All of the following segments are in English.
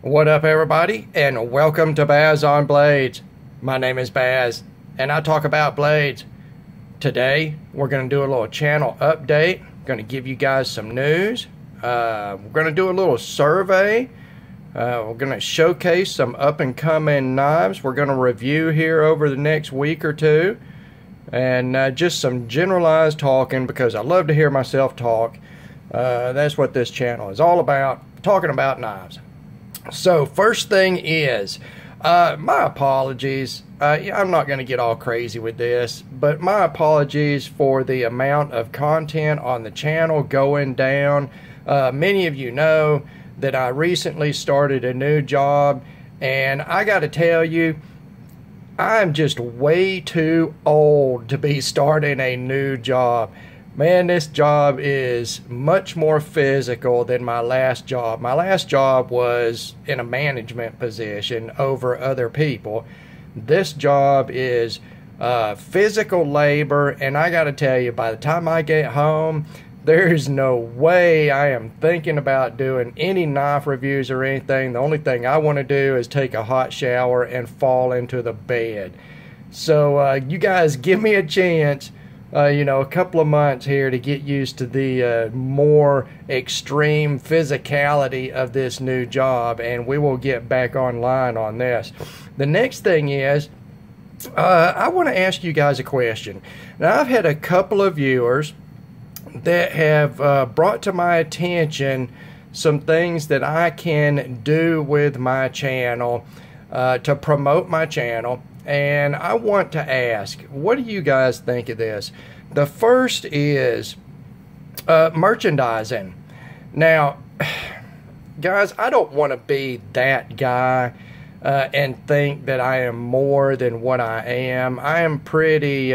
What up, everybody, and welcome to Baz on Blades. My name is Baz, and I talk about blades. Today, we're going to do a little channel update. Going to give you guys some news. We're going to do a little survey. We're going to showcase some up-and-coming knives we're going to review here over the next week or two. And just some generalized talking, because I love to hear myself talk. That's what this channel is all about, talking about knives. So first thing is, my apologies. I'm not going to get all crazy with this, but my apologies for the amount of content on the channel going down. Many of you know that I recently started a new job, and I got to tell you, I'm just way too old to be starting a new job. Man, this job is much more physical than my last job. My last job was in a management position over other people. This job is physical labor, and I got to tell you, by the time I get home, there's no way I am thinking about doing any knife reviews or anything. The only thing I want to do is take a hot shower and fall into the bed. So you guys give me a chance. A couple of months here to get used to the more extreme physicality of this new job, and we will get back online on this. The next thing is, I want to ask you guys a question. Now, I've had a couple of viewers that have brought to my attention some things that I can do with my channel to promote my channel. And I want to ask, what do you guys think of this? The first is merchandising. Now, guys, I don't want to be that guy and think that I am more than what I am. I am pretty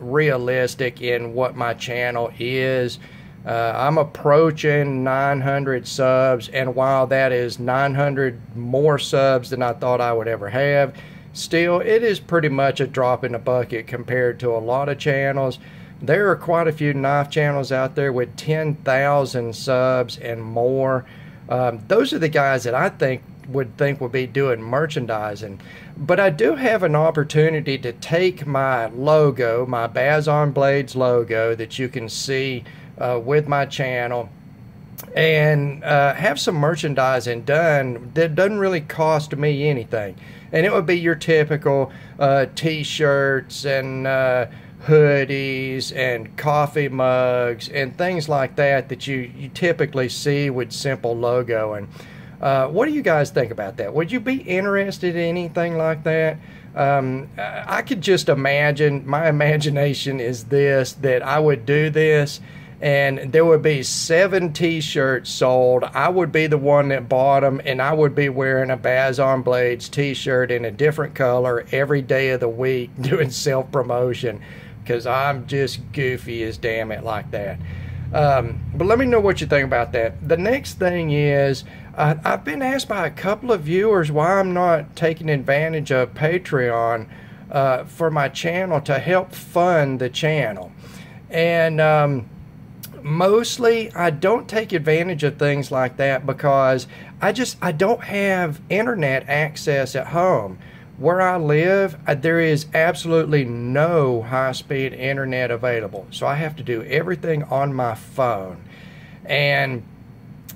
realistic in what my channel is. I'm approaching 900 subs, and while that is 900 more subs than I thought I would ever have, still, it is pretty much a drop in the bucket compared to a lot of channels. There are quite a few knife channels out there with 10,000 subs and more. Those are the guys that I would be doing merchandising. But I do have an opportunity to take my logo, my Baz on Blades logo that you can see with my channel, and have some merchandising done that doesn't really cost me anything. And it would be your typical t-shirts and hoodies and coffee mugs and things like that you typically see with simple logoing. What do you guys think about that? Would you be interested in anything like that? I could just imagine, my imagination is this, that I would do this, and there would be 7 t-shirts sold. I would be the one that bought them, and I would be wearing a Baz on Blades t-shirt in a different color every day of the week doing self-promotion, because I'm just goofy as damn it like that. But let me know what you think about that. The next thing is, I've been asked by a couple of viewers why I'm not taking advantage of Patreon for my channel to help fund the channel. And mostly, I don't take advantage of things like that because I don't have internet access at home. Where I live, there is absolutely no high-speed internet available. So I have to do everything on my phone. And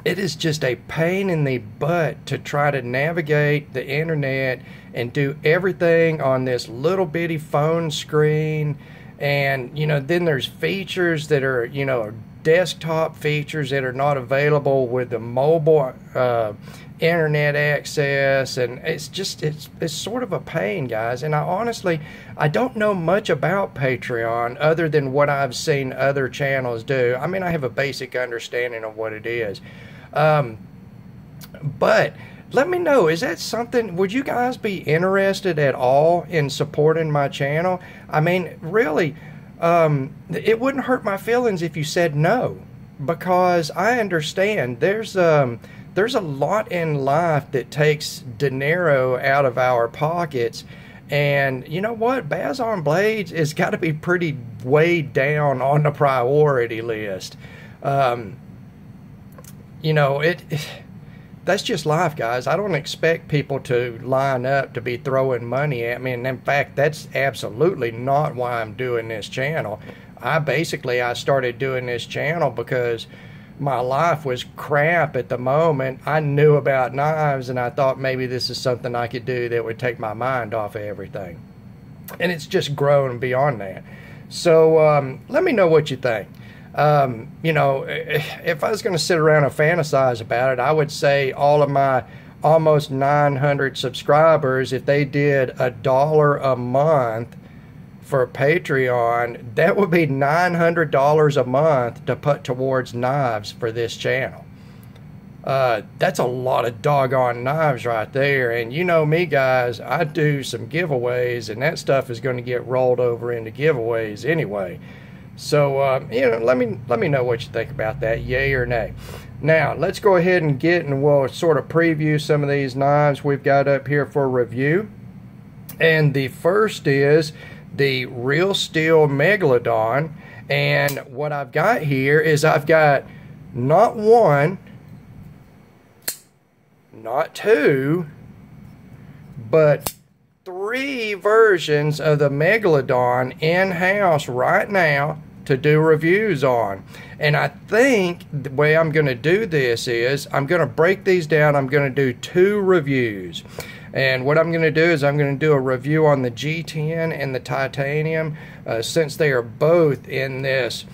it is just a pain in the butt to try to navigate the internet and do everything on this little bitty phone screen. And, then there's features that are, desktop features that are not available with the mobile internet access, and it's sort of a pain, guys. And I don't know much about Patreon other than what I've seen other channels do. I mean, I have a basic understanding of what it is, but let me know, is that something, would you guys be interested at all in supporting my channel? I mean, really, it wouldn't hurt my feelings if you said no, because I understand there's a lot in life that takes dinero out of our pockets, and you know what, Baz on Blades has got to be pretty way down on the priority list. that's just life, guys. I don't expect people to line up to be throwing money at me. And in fact, that's absolutely not why I'm doing this channel. I started doing this channel because my life was crap at the moment. I knew about knives, and I thought maybe this is something I could do that would take my mind off of everything. And it's just grown beyond that. So let me know what you think. You know, if I was going to sit around and fantasize about it, I would say all of my almost 900 subscribers, if they did $1 a month for Patreon, that would be $900 a month to put towards knives for this channel. That's a lot of doggone knives right there. And you know me, guys, I do some giveaways, and that stuff is going to get rolled over into giveaways anyway. So, you know, let me know what you think about that, yay or nay. Now, let's go ahead and we'll sort of preview some of these knives we've got up here for review. And the first is the Real Steel Megalodon. And what I've got here is I've got not one, not two, but 3 versions of the Megalodon in-house right now to do reviews on. And I think the way I'm going to do this is I'm going to break these down. I'm going to do 2 reviews. And what I'm going to do is I'm going to do a review on the G10 and the titanium, since they are both in this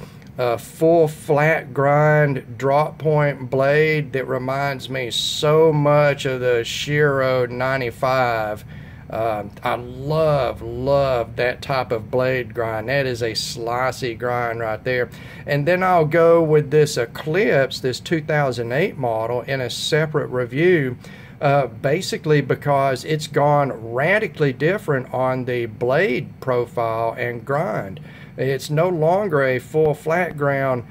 full flat grind drop point blade that reminds me so much of the Shiro 95. I love that type of blade grind. That is a slicey grind right there. And then I'll go with this Eclipse, this 2008 model, in a separate review, basically because it's gone radically different on the blade profile and grind. It's no longer a full flat ground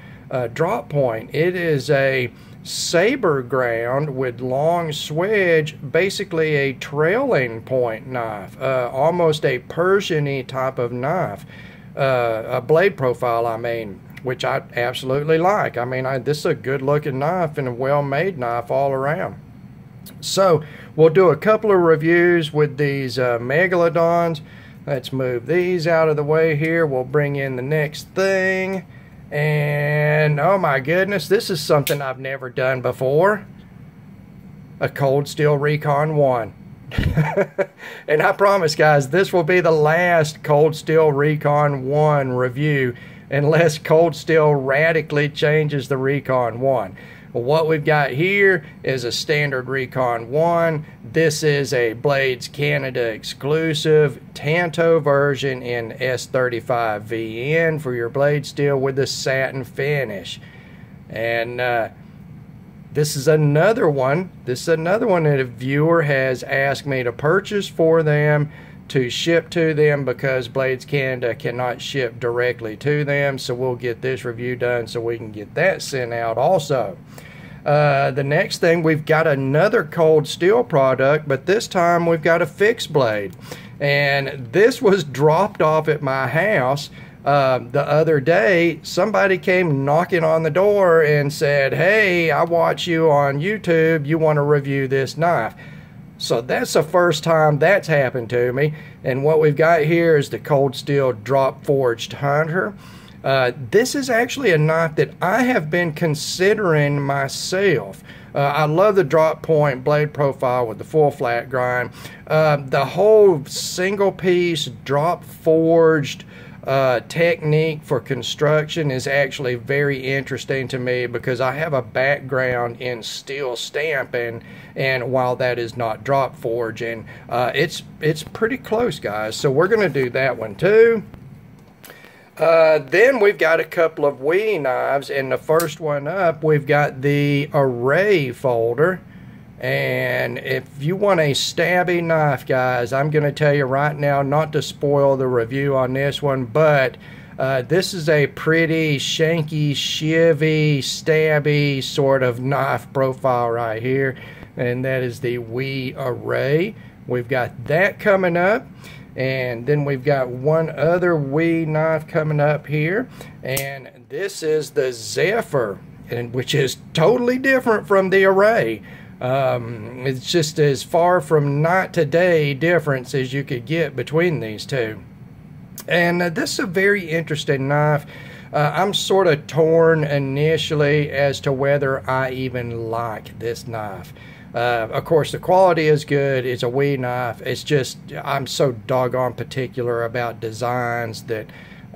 drop point. It is a saber ground with long swedge, basically a trailing point knife, almost a Persian-y type of knife, a blade profile, I mean, which I absolutely like. I mean, this is a good looking knife and a well-made knife all around. So we'll do a couple of reviews with these Megalodons. Let's move these out of the way here. We'll bring in the next thing. And oh my goodness, this is something I've never done before. A Cold Steel Recon 1. And I promise, guys, this will be the last Cold Steel Recon 1 review unless Cold Steel radically changes the Recon 1. What we've got here is a standard Recon 1. This is a Blades Canada exclusive Tanto version in S35VN for your blade steel with the satin finish. And this is another one. This is another one that a viewer has asked me to purchase for them to ship to them because Blades Canada cannot ship directly to them. So we'll get this review done so we can get that sent out also. The next thing, we've got another Cold Steel product, but this time we've got a fixed blade. And this was dropped off at my house the other day. Somebody came knocking on the door and said, "Hey, I watch you on YouTube. You want to review this knife?" So that's the first time that's happened to me. And what we've got here is the Cold Steel Drop Forged Hunter. This is actually a knife that I have been considering myself. I love the drop point blade profile with the full flat grind. The whole single piece drop forged technique for construction is actually very interesting to me because I have a background in steel stamping, and while that is not drop forging, it's pretty close, guys. So we're going to do that one too. Then we've got a couple of WE knives, and the first one up, we've got the Array folder. And if you want a stabby knife, guys, I'm going to tell you right now, not to spoil the review on this one, but this is a pretty shanky, shivvy, stabby sort of knife profile right here. And that is the WE Array. We've got that coming up. And then we've got one other WE knife coming up here. And this is the Zephyr, which is totally different from the Array. It's just as far from not today difference as you could get between these two. And this is a very interesting knife. I'm sort of torn initially as to whether I even like this knife. Of course, the quality is good. It's a WE knife. It's just, I'm so doggone particular about designs that,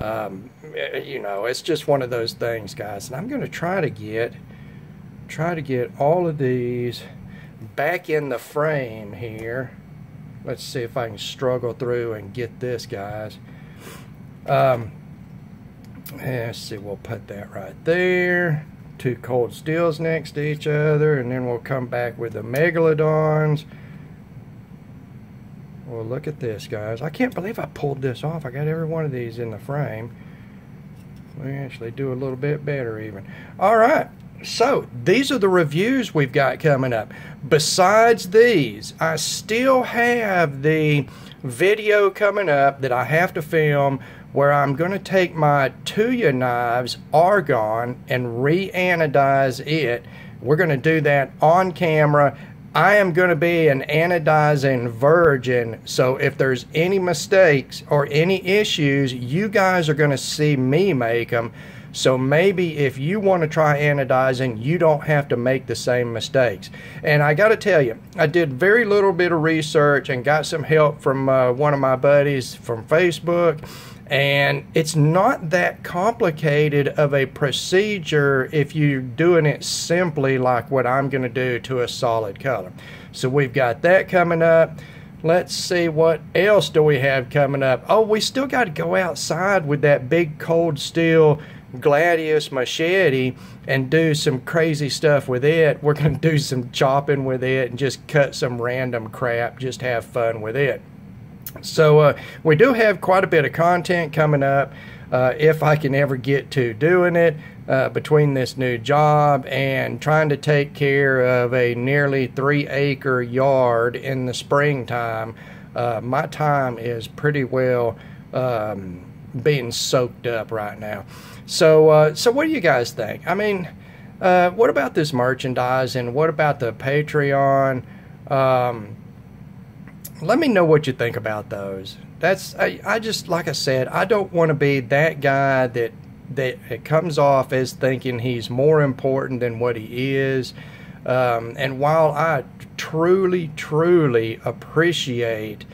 you know, it's just one of those things, guys. And I'm going to try to get all of these back in the frame here. Let's see if I can struggle through and get this, guys. Let's see, we'll put that right there. Two cold steels next to each other, and then we'll come back with the Megalodons. Well, look at this, guys. I can't believe I pulled this off. I got every one of these in the frame. We actually do a little bit better even. All right, so these are the reviews we've got coming up. Besides these, I still have the video coming up that I have to film where I'm going to take my Tuya knives, argon, and re-anodize it. We're going to do that on camera. I am going to be an anodizing virgin, so if there's any mistakes or any issues, you guys are going to see me make them. So maybe if you want to try anodizing, you don't have to make the same mistakes. And I got to tell you, I did very little bit of research and got some help from one of my buddies from Facebook. And it's not that complicated of a procedure if you're doing it simply like what I'm going to do to a solid color. So we've got that coming up. Let's see, what else do we have coming up? Oh, we still got to go outside with that big cold steel Gladius machete and do some crazy stuff with it. We're going to do some chopping with it and just cut some random crap, just have fun with it. So we do have quite a bit of content coming up, if I can ever get to doing it, between this new job and trying to take care of a nearly 3-acre yard in the springtime. My time is pretty well being soaked up right now. So what do you guys think? I mean, what about this merchandise, and what about the Patreon? Let me know what you think about those. I just, like I said, I don't want to be that guy that it comes off as thinking he's more important than what he is. And while I truly appreciate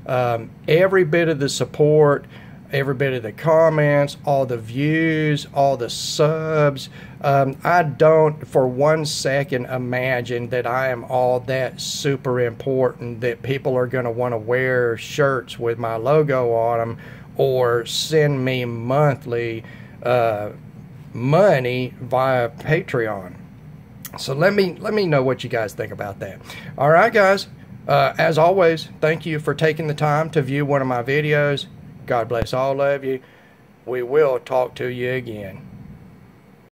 every bit of the support, every bit of the comments, all the views, all the subs, I don't for 1 second imagine that I am all that super important that people are going to want to wear shirts with my logo on them or send me monthly money via Patreon. So let me know what you guys think about that. All right, guys. As always, thank you for taking the time to view one of my videos. God bless all of you. We will talk to you again.